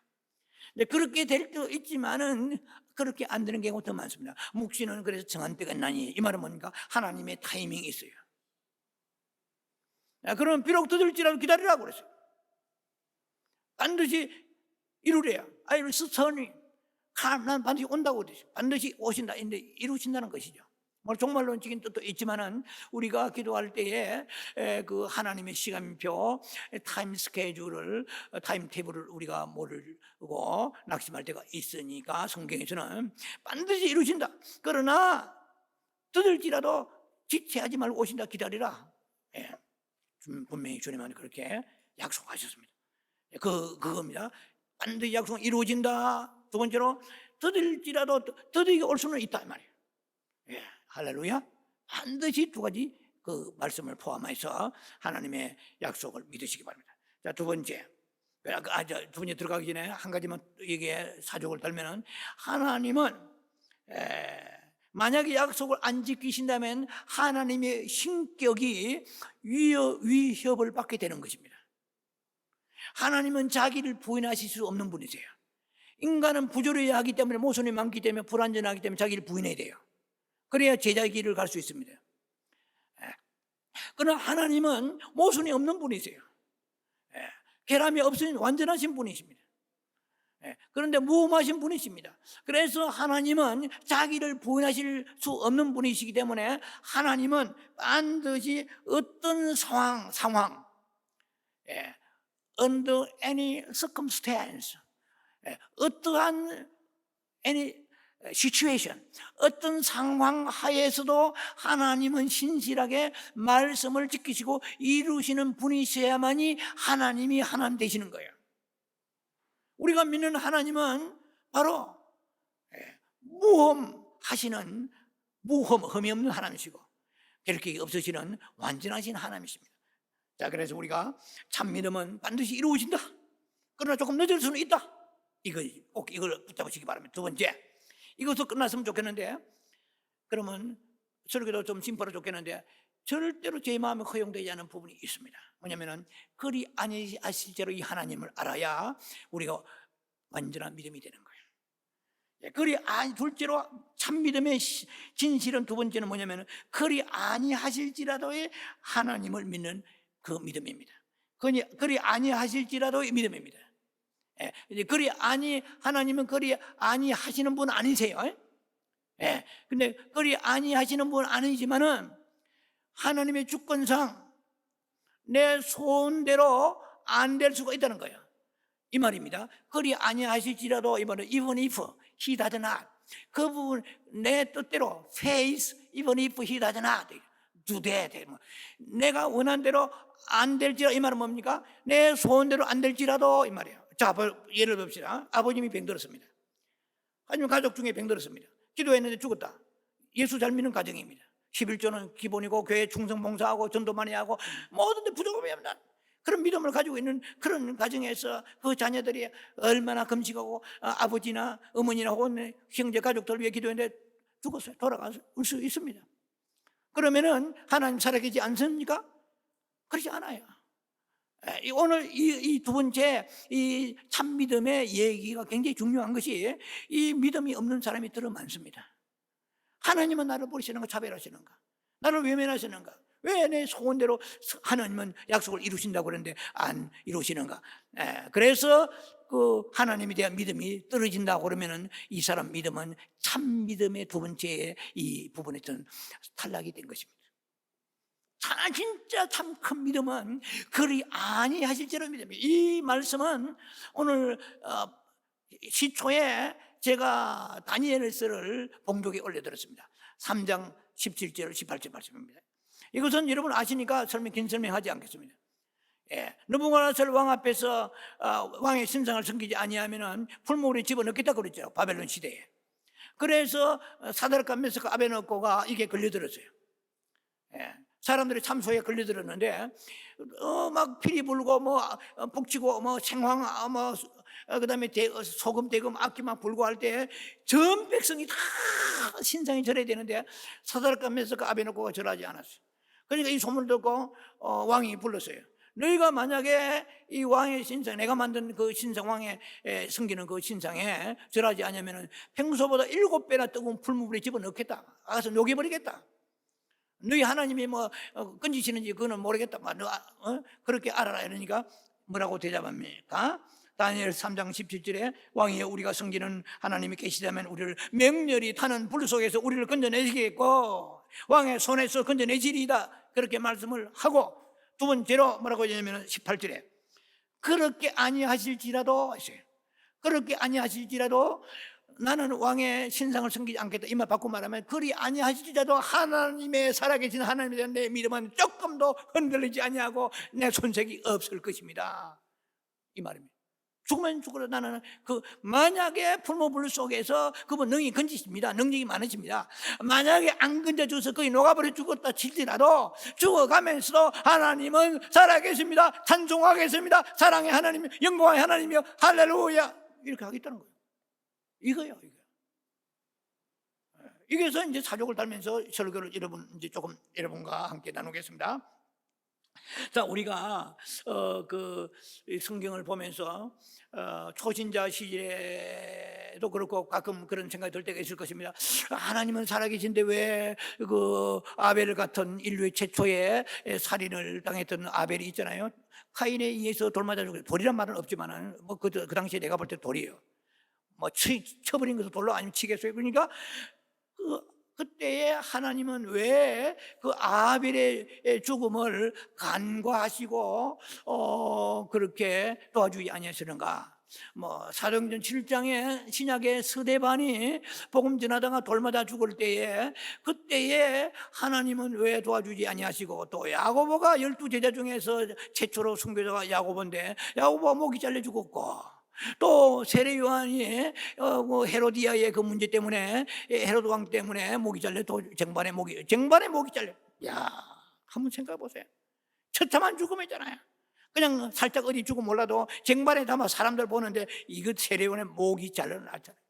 그렇게 될 때 있지만은 그렇게 안 되는 경우가 더 많습니다. 묵시는 그래서 정한 때가 있나니 이 말은 뭡니까? 하나님의 타이밍이 있어요. 그러면 비록 더딜지라도 기다리라고 그랬어요. 반드시 이루래야. I will certainly come. 난 반드시 온다고 그랬어요. 반드시 오신다. 근데 이루신다는 것이죠. 종말론적인 뜻도 있지만은 우리가 기도할 때에 그 하나님의 시간표, 타임 스케줄을, 타임 테이블을 우리가 모르고 낙심할 때가 있으니까 성경에서는 반드시 이루신다. 그러나 더딜지라도 지체하지 말고 오신다. 기다리라. 분명히 주님은 그렇게 약속하셨습니다. 그겁니다. 반드시 약속은 이루어진다. 두 번째로 더딜지라도 더디게 올 수는 있다 이 말이에요. 할렐루야. 반드시 두 가지 그 말씀을 포함해서 하나님의 약속을 믿으시기 바랍니다. 자, 두 번째. 두 번째 들어가기 전에 한 가지만 이게 사족을 달면은 하나님은 만약에 약속을 안 지키신다면 하나님의 신격이 위협을 받게 되는 것입니다. 하나님은 자기를 부인하실 수 없는 분이세요. 인간은 부조리해야 하기 때문에 모순이 많기 때문에 불완전하기 때문에 자기를 부인해야 돼요. 그래야 제자의 길을 갈 수 있습니다. 그러나 하나님은 모순이 없는 분이세요. 결함이 없으신 완전하신 분이십니다. 그런데 무험하신 분이십니다. 그래서 하나님은 자기를 부인하실 수 없는 분이시기 때문에 하나님은 반드시 어떤 상황 under any circumstance, 어떠한 any situation, 어떤 상황 하에서도 하나님은 신실하게 말씀을 지키시고 이루시는 분이셔야만이 하나님이 하나님 되시는 거예요. 우리가 믿는 하나님은 바로 무험하시는 흠이 없는 하나님이시고 결격이 없으시는 완전하신 하나님이십니다. 자, 그래서 우리가 참 믿음은 반드시 이루어진다. 그러나 조금 늦을 수는 있다. 꼭 이걸 붙잡으시기 바랍니다. 두 번째, 이것도 끝났으면 좋겠는데, 그러면 설교도 좀 심플하면 좋겠는데 절대로 제 마음에 허용되지 않은 부분이 있습니다. 뭐냐면은 그리 아니하실지로 이 하나님을 알아야 우리가 완전한 믿음이 되는 거예요. 그리 둘째로 참 믿음의 진실은 두 번째는 뭐냐면은 그리 아니하실지라도의 하나님을 믿는 그 믿음입니다. 그리 아니하실지라도의 믿음입니다. 하나님은 그리 아니하시는 분 아니세요. 근데 그리 아니하시는 분 아니지만은 하나님의 주권상 내 소원대로 안 될 수가 있다는 거예요. 이 말입니다. 그리 아니하실지라도 이번에 even if he does not, 그 부분 내 뜻대로 faith even if he does not do that, 내가 원한 대로 안 될지라도, 이 말은 뭡니까? 내 소원대로 안 될지라도 이 말이에요. 자, 예를 봅시다. 아버님이 병들었습니다. 아니면 가족 중에 병들었습니다. 기도했는데 죽었다. 예수 잘 믿는 가정입니다. 11조는 기본이고 교회 충성 봉사하고 전도 많이 하고 모든 데 부족함이 없는 그런 믿음을 가지고 있는 그런 가정에서 그 자녀들이 얼마나 금식하고 아버지나 어머니나 혹은 형제 가족들 위해 기도했는데 죽었어요. 돌아갈 수 있습니다. 그러면은 하나님 살아계시지 않습니까? 그렇지 않아요. 오늘 이 두 번째 이 참 믿음의 얘기가 굉장히 중요한 것이 이 믿음이 없는 사람이 들어 많습니다. 하나님은 나를 버리시는가 차별하시는가? 나를 외면하시는가? 왜 내 소원대로 하나님은 약속을 이루신다고 그러는데 안 이루시는가? 그래서 그 하나님에 대한 믿음이 떨어진다고 그러면은 이 사람 믿음은 참 믿음의 두 번째 이 부분에서는 탈락이 된 것입니다. 진짜 참 큰 믿음은 그리 아니하실지라 믿음이에요. 이 말씀은 오늘 시초에 제가 다니엘서를 봉독에 올려드렸습니다. 3장 17절 18절 말씀입니다. 이것은 여러분 아시니까 긴 설명하지 않겠습니다. 느부갓네살 왕 앞에서 왕의 신상을 섬기지 아니하면은 풀무불에 집어넣겠다 그랬죠, 바벨론 시대에. 그래서 사드락과 메삭과 아베드노고가 이게 걸려들었어요. 사람들이 참소에 걸려들었는데 막 피리 불고 뭐 북치고 뭐 생황 뭐 그다음에 소금 대금 악기 막 불고 할 때 전 백성이 다 신상이 절해야 되는데 사드락과 메삭과 아베드노고가 절하지 않았어요. 그러니까 이 소문을 듣고 왕이 불렀어요. 너희가 만약에 이 왕의 신상, 내가 만든 그 신상, 왕의 섬기는 그 신상에 절하지 않으면 평소보다 7배나 뜨거운 풀무불에 집어넣겠다. 가서 녹여버리겠다. 너희 하나님이 뭐 건지시는지 그거는 모르겠다. 그렇게 알아라. 이러니까 뭐라고 대답합니까? 다니엘 3장 17절에 왕이여, 우리가 섬기는 하나님이 계시다면 우리를 맹렬히 타는 불 속에서 우리를 건져내시겠고 왕의 손에서 건져내시리이다. 그렇게 말씀을 하고, 두 번째로 뭐라고 하냐면 18절에 그렇게 아니하실지라도 하셔요. 그렇게 아니하실지라도 나는 왕의 신상을 섬기지 않겠다. 이 말 바꿔 말하면 그리 아니하실지라도 하나님의 살아계신 하나님에 대한 내 믿음은 조금도 흔들리지 아니하고 내 손색이 없을 것입니다. 이 말입니다. 죽으면 죽어도 나는 만약에 풀무불 속에서 그분 능히 건지십니다. 능력이 많으십니다. 만약에 안 건져줘서 거의 녹아버려 죽었다 칠지라도 죽어가면서도 하나님은 살아계십니다. 찬송하겠습니다. 사랑의 하나님, 영광의 하나님이여, 할렐루야, 이렇게 하겠다는 거예요. 이거예요. 이게서 이제 사족을 달면서 설교를 이제 조금 여러분과 함께 나누겠습니다. 자, 우리가 그 성경을 보면서 초신자 시절에도 그렇고 가끔 그런 생각이 들 때가 있을 것입니다. 하나님은 살아계신데 왜 그 아벨 같은 인류의 최초의 살인을 당했던 아벨이 있잖아요. 카인에 의해서 돌 맞아 죽고, 돌이란 말은 없지만은 뭐 그 당시에 내가 볼 때 돌이에요. 뭐 쳐버린 것도 돌로 아니면 치겠어요. 그러니까 그때에 하나님은 왜 그 아벨의 죽음을 간과하시고 그렇게 도와주지 아니하시는가? 뭐 사도행전 7장에 신약의 스데반이 복음 전하다가 돌 맞아 죽을 때에 그때에 하나님은 왜 도와주지 아니하시고, 또 야고보가 12제자 중에서 최초로 순교자가 야고보인데 야고보가 목이 잘려 죽었고, 또 세례 요한이 헤로디아의 그 문제 때문에, 헤로드 왕 때문에 목이 잘려, 쟁반에 목이 잘려. 야, 한번 생각해 보세요. 처참한 죽음이잖아요. 그냥 살짝 어디 죽음 몰라도 쟁반에 담아 사람들 보는데 이거 세례 요한의 목이 잘려놨잖아요.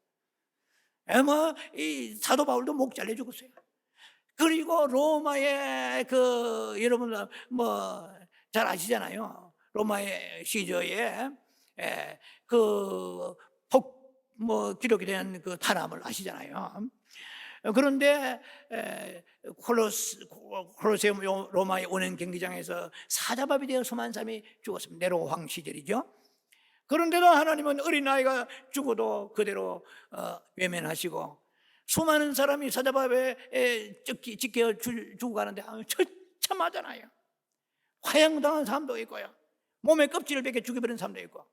이 사도 바울도 목 잘려 죽었어요. 그리고 로마의 여러분 뭐 잘 아시잖아요. 로마의 시저에 기록에 대한 그 탄압을 아시잖아요. 그런데 콜로세움 로마의 원형 경기장에서 사자밥이 되어 수많은 사람이 죽었습니다. 네로 왕 시절이죠. 그런데도 하나님은 어린아이가 죽어도 그대로 외면하시고, 수많은 사람이 사자밥에 찢겨 죽어가는데 처참하잖아요. 화형당한 사람도 있고요, 몸에 껍질을 벗겨 죽여버린 사람도 있고,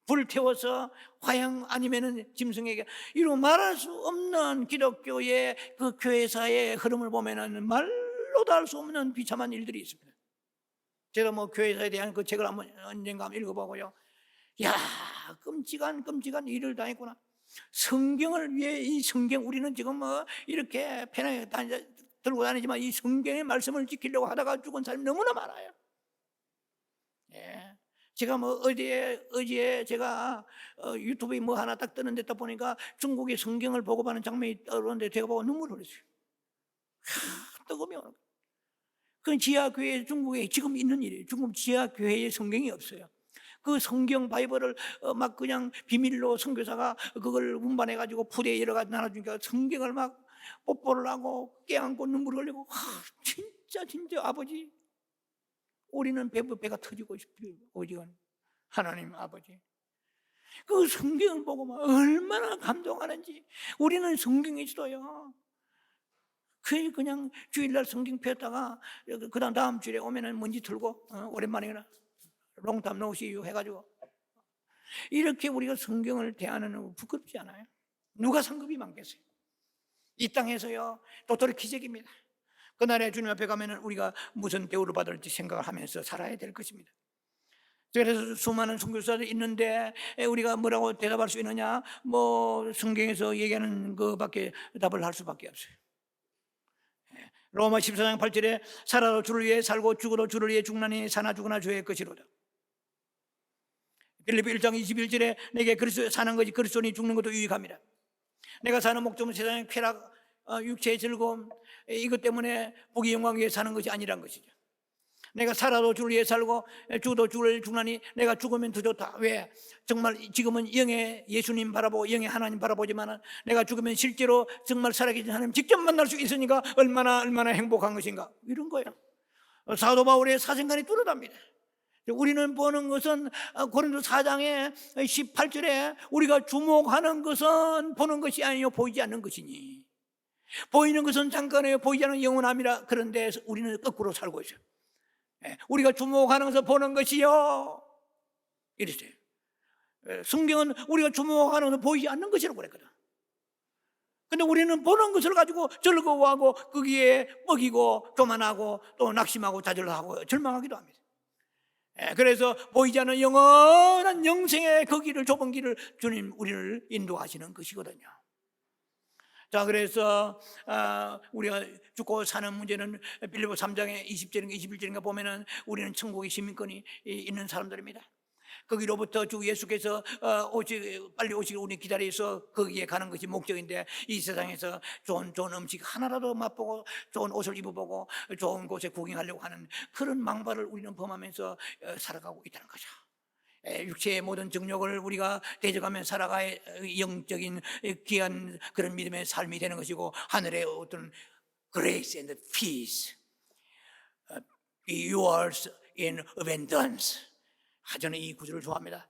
불태워서 화형 아니면은 짐승에게, 이루 말할 수 없는 기독교의 그 교회사의 흐름을 보면은 말로도 할 수 없는 비참한 일들이 있습니다. 제가 뭐 교회사에 대한 그 책을 언젠가 한번 읽어보고요, 야, 끔찍한 일을 당했구나. 성경을 위해, 이 성경, 우리는 지금 뭐 이렇게 편하게 들고 다니지만 이 성경의 말씀을 지키려고 하다가 죽은 사람이 너무나 많아요. 예. 제가 뭐 어디에 제가 유튜브에 뭐 하나 딱 뜨는 데다 보니까 중국의 성경을 보고받는 장면이 떠오르는데 제가 보고 눈물을 흘렸어요. 뜨거움이 오는 거예요. 그 지하교회, 중국에 지금 있는 일이에요. 중국 지하교회에 성경이 없어요. 그 성경 바이블을 막 그냥 비밀로 선교사가 그걸 운반해가지고 푸대에 여러 가지 나눠주니까 성경을 막 뽀뽀를 하고 깨안고 눈물을 흘리고, 진짜 아버지, 우리는 배가 터지고 싶어요. 오직은 하나님 아버지, 그 성경을 보고 막 얼마나 감동하는지. 우리는 성경이 있어요. 그냥 주일날 성경 폈다가 그다음 다음 주일에 오면은 먼지 털고 오랜만에 롱탐 노시유 해가지고 이렇게 우리가 성경을 대하는 부끄럽지 않아요? 누가 상급이 많겠어요? 이 땅에서요 도토리 기적입니다. 그날에 주님 앞에 가면은 우리가 무슨 대우를 받을지 생각을 하면서 살아야 될 것입니다. 그래서 수많은 선교사들이 있는데 우리가 뭐라고 대답할 수 있느냐? 뭐 성경에서 얘기하는 것밖에 답을 할 수밖에 없어요. 로마 14장 8절에 살아도 주를 위해 살고 죽어도 주를 위해 죽나니 사나 죽으나 주의 것이로다. 빌립보 1장 21절에 내게 그리스도 사는 것이 그리스도니 죽는 것도 유익합니다. 내가 사는 목적은 세상의 쾌락, 육체의 즐거움 이것 때문에 복의 영광 위해 사는 것이 아니란 것이죠. 내가 살아도 주를 위해 살고 죽어도 주를 죽나니 내가 죽으면 더 좋다. 왜? 정말 지금은 영의 예수님 바라보고 영의 하나님 바라보지만 내가 죽으면 실제로 정말 살아계신 하나님 직접 만날 수 있으니까 얼마나 행복한 것인가. 이런 거예요. 사도 바울의 사생관이 뚜렷합니다. 우리는 보는 것은 고린도 4장의 18절에 우리가 주목하는 것은 보는 것이 아니요 보이지 않는 것이니 보이는 것은 잠깐이에요 보이지 않는 영원함이라. 그런데 우리는 거꾸로 살고 있어요. 우리가 주목하는 것을 보는 것이요 이랬어요. 성경은 우리가 주목하는 것을 보이지 않는 것이라고 그랬거든. 근데 우리는 보는 것을 가지고 즐거워하고 거기에 먹이고 교만하고 또 낙심하고 좌절하고 절망하기도 합니다. 그래서 보이지 않는 영원한 영생의 그 길을 좁은 길을 주님 우리를 인도하시는 것이거든요. 자, 그래서 우리가 죽고 사는 문제는 빌립보 3장의 20절인가 21절인가 보면은 우리는 천국의 시민권이 있는 사람들입니다. 거기로부터 주 예수께서 빨리 오시길 우리 기다려서 거기에 가는 것이 목적인데 이 세상에서 좋은 음식 하나라도 맛보고 좋은 옷을 입어보고 좋은 곳에 구경하려고 하는 그런 망발을 우리는 범하면서 살아가고 있다는 거죠. 육체의 모든 정욕을 우리가 대적하며 살아가야 영적인 귀한 그런 믿음의 삶이 되는 것이고 하늘의 어떤 grace and peace be yours in abundance. 저는 이 구절을 좋아합니다.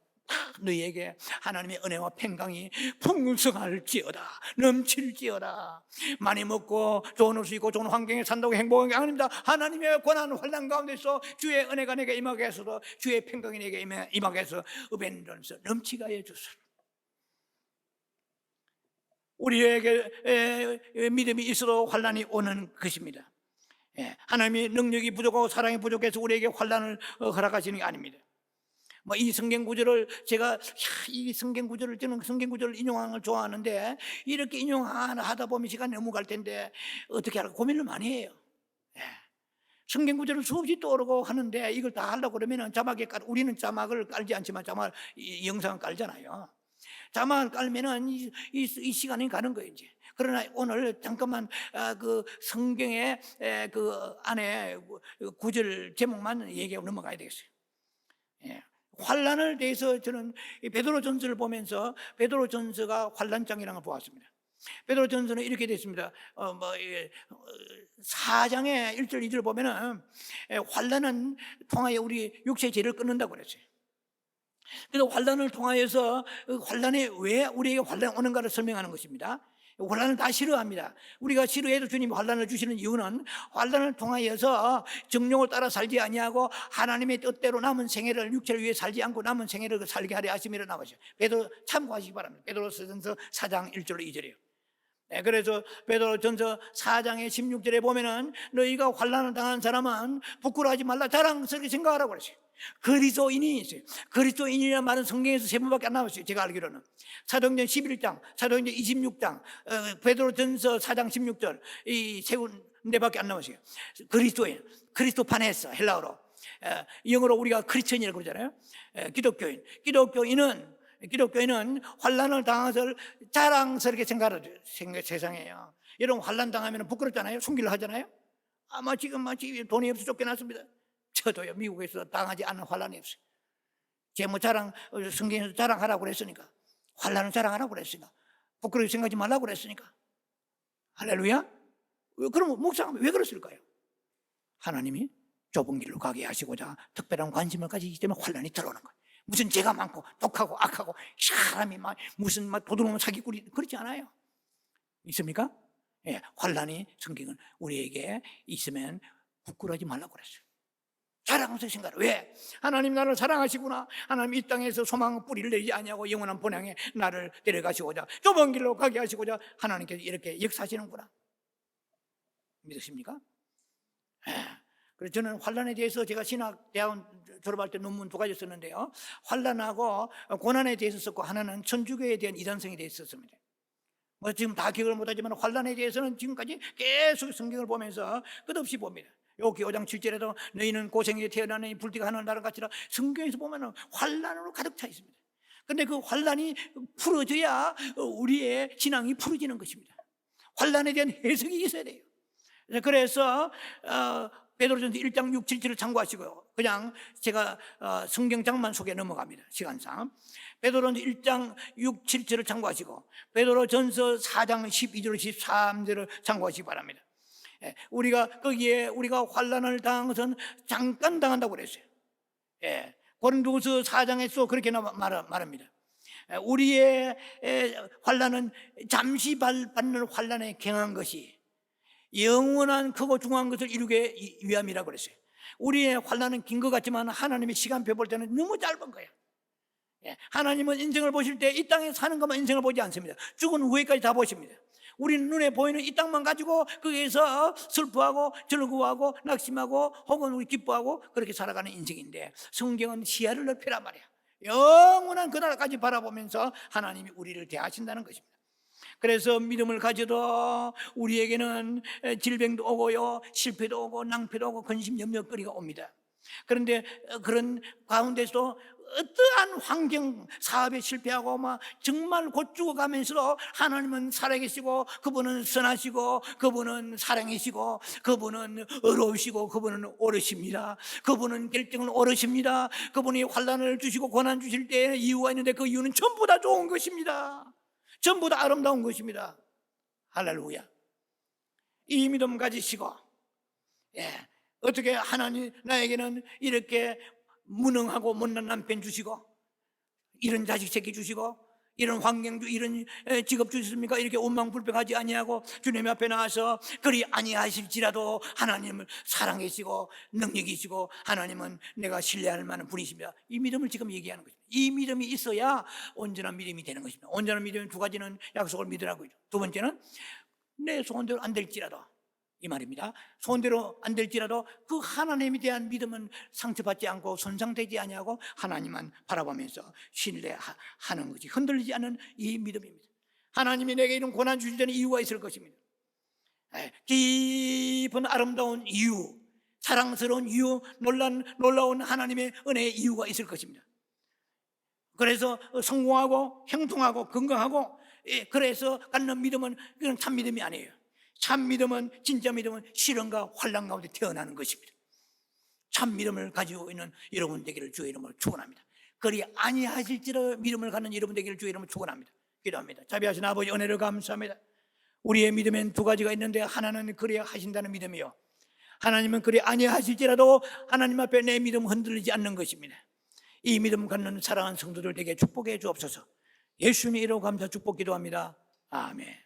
너희에게 하나님의 은혜와 평강이 풍성할지어다 넘칠지어다. 많이 먹고 좋은 옷을 입고 좋은 환경에 산다고 행복한 게 아닙니다. 하나님의 권한 환난 가운데서 주의 은혜가 내게 임하게 해서도 주의 평강이 내게 임하게 해서 abundance 넘치게 해 주소서. 우리에게 믿음이 있어도 환난이 오는 것입니다. 하나님의 능력이 부족하고 사랑이 부족해서 우리에게 환난을 허락하시는 게 아닙니다. 이 성경 구절을 제가 저는 성경 구절을 인용하는 걸 좋아하는데 이렇게 인용하다 보면 시간이 너무 갈 텐데 어떻게 할까 고민을 많이 해요. 성경 구절을 수없이 떠오르고 하는데 이걸 다 하려고 그러면 우리는 자막을 깔지 않지만 영상을 깔잖아요. 자막을 깔면은 이 시간이 가는 거예요 이제. 그러나 오늘 잠깐만 그 성경의 그 안에 구절 제목만 얘기하고 넘어가야 되겠어요. 환난을 대해서 저는 베드로전서를 보면서 베드로전서가 환난장이라는 걸 보았습니다. 베드로전서는 이렇게 되어 있습니다. 4장의 1절 2절 보면은 환난은 통하여 우리 육체의 죄를 끊는다고 그랬어요. 그래서 환난을 통하여서 환난이 왜 우리에게 환난이 오는가를 설명하는 것입니다. 환난을 다 싫어합니다. 우리가 싫어해도 주님이 환난을 주시는 이유는 환난을 통하여서 정욕을 따라 살지 아니하고 하나님의 뜻대로 남은 생애를 육체를 위해 살지 않고 남은 생애를 살게 하려 하심이라 나오죠. 베드로 참고하시기 바랍니다. 베드로전서 4장 1절로 2절이에요. 그래서 베드로전서 4장의 16절에 보면은 너희가 환난을 당한 사람은 부끄러워하지 말라 자랑스럽게 생각하라고 그러죠. 그리스도인이 있어요. 그리스도인이라는 말은 성경에서 3번밖에 안 나왔어요. 제가 알기로는 사도행전 11장, 사도행전 26장, 베드로전서 4장 16절 이 세 군데밖에 안 나왔어요. 그리스도인, 크리스토파네스 헬라어로 영어로 우리가 크리스천이라고 그러잖아요. 기독교인은 환난을 당해서 자랑스럽게 생각하죠. 세상에요. 여러분 환난 당하면 부끄럽잖아요. 숨기려 하잖아요. 지금 돈이 없어 쫓겨났습니다. 저도요 미국에서 당하지 않은 환난이 없어요. 성경에서 자랑하라고 그랬으니까 환난을 자랑하라고 그랬으니까 부끄럽게 생각하지 말라고 그랬으니까 할렐루야. 그럼 목사가 왜 그랬을까요? 하나님이 좁은 길로 가게 하시고자 특별한 관심을 가지기 때문에 환난이 들어오는 거예요. 무슨 죄가 많고 독하고 악하고 사람이 막 무슨 막 도둑놈 사기꾼이 그렇지 않아요. 있습니까? 예, 환난이 성경은 우리에게 있으면 부끄러워하지 말라고 그랬어요. 자랑하면서 생각해. 왜? 하나님 나를 사랑하시구나. 하나님 이 땅에서 소망 뿌리를 내리지 아니하고 영원한 본향에 나를 데려가시고자 좁은 길로 가게 하시고자 하나님께서 이렇게 역사하시는구나. 믿으십니까? 예. 그래서 저는 환난에 대해서 제가 신학대학원 졸업할 때 논문 2가지 썼는데요, 환난하고 고난에 대해서 썼고 하나는 천주교에 대한 이단성에 대해서 썼습니다. 뭐 지금 다 기억을 못하지만 환난에 대해서는 지금까지 계속 성경을 보면서 끝없이 봅니다. 욥기 5장 7절에도 너희는 고생에 태어나니 불띠가 하늘 나라 같이라, 성경에서 보면 환난으로 가득 차 있습니다. 그런데 그 환난이 풀어져야 우리의 신앙이 풀어지는 것입니다. 환난에 대한 해석이 있어야 돼요. 그래서 베드로전서 1장 6, 7절을 참고하시고요. 그냥 제가 성경장만 소개 넘어갑니다, 시간상. 베드로전서 1장 6, 7절을 참고하시고 베드로전서 4장 12절 13절을 참고하시기 바랍니다. 우리가 거기에 우리가 환난을 당한 것은 잠깐 당한다고 그랬어요. 고린도후서 4장에서 그렇게 말합니다. 우리의 환난은 잠시 받는 환난에 경한 것이 영원한 크고 중요한 것을 이루기 위함이라고 그랬어요. 우리의 환난은 긴 것 같지만 하나님의 시간표 볼 때는 너무 짧은 거예요. 하나님은 인생을 보실 때 이 땅에 사는 것만 인생을 보지 않습니다. 죽은 후에까지 다 보십니다. 우리는 눈에 보이는 이 땅만 가지고 거기에서 슬퍼하고 즐거워하고 낙심하고 혹은 우리 기뻐하고 그렇게 살아가는 인생인데, 성경은 시야를 넓히란 말이야. 영원한 그날까지 바라보면서 하나님이 우리를 대하신다는 것입니다. 그래서 믿음을 가져도 우리에게는 질병도 오고요, 실패도 오고 낭패도 오고 근심 염려거리가 옵니다. 그런데 그런 가운데서도 어떠한 환경, 사업에 실패하고 막 정말 곧 죽어가면서도 하나님은 살아계시고 그분은 선하시고 그분은 사랑이시고 그분은 어려우시고 그분은 오르십니다. 그분은 결정은 오르십니다. 그분이 환난을 주시고 고난 주실 때 이유가 있는데 그 이유는 전부 다 좋은 것입니다. 전부 다 아름다운 것입니다. 할렐루야. 이 믿음 가지시고, 어떻게 하나님 나에게는 이렇게 무능하고 못난 남편 주시고 이런 자식 새끼 주시고 이런 환경 이런 직업 주셨습니까? 이렇게 원망불평하지 아니하고 주님 앞에 나와서 그리 아니하실지라도 하나님을 사랑하시고 능력이시고 하나님은 내가 신뢰할 만한 분이십니다. 이 믿음을 지금 얘기하는 것입니다. 이 믿음이 있어야 온전한 믿음이 되는 것입니다. 온전한 믿음은 2가지는 약속을 믿으라고요. 2번째는 내 소원대로 안 될지라도, 이 말입니다. 소원대로 안 될지라도 그 하나님에 대한 믿음은 상처받지 않고 손상되지 아니하고 하나님만 바라보면서 신뢰하는 것이 흔들리지 않는 이 믿음입니다. 하나님이 내게 이런 고난 주실 때는 이유가 있을 것입니다. 깊은 아름다운 이유, 사랑스러운 이유, 놀라운 하나님의 은혜의 이유가 있을 것입니다. 그래서 성공하고 형통하고 건강하고 그래서 갖는 믿음은 그건 참 믿음이 아니에요. 참 믿음은, 진짜 믿음은 시련과 환난 가운데 태어나는 것입니다. 참 믿음을 가지고 있는 여러분 되기를 주의 이름으로 축원합니다. 그리 아니하실지라도 믿음을 갖는 여러분 되기를 주의 이름으로 축원합니다. 기도합니다. 자비하신 아버지, 은혜를 감사합니다. 우리의 믿음엔 2가지가 있는데 하나는 그리 하신다는 믿음이요, 하나님은 그리 아니하실지라도 하나님 앞에 내 믿음 흔들리지 않는 것입니다. 이 믿음 갖는 사랑하는 성도들 되게 축복해 주옵소서. 예수님의 이름으로 감사 축복 기도합니다. 아멘.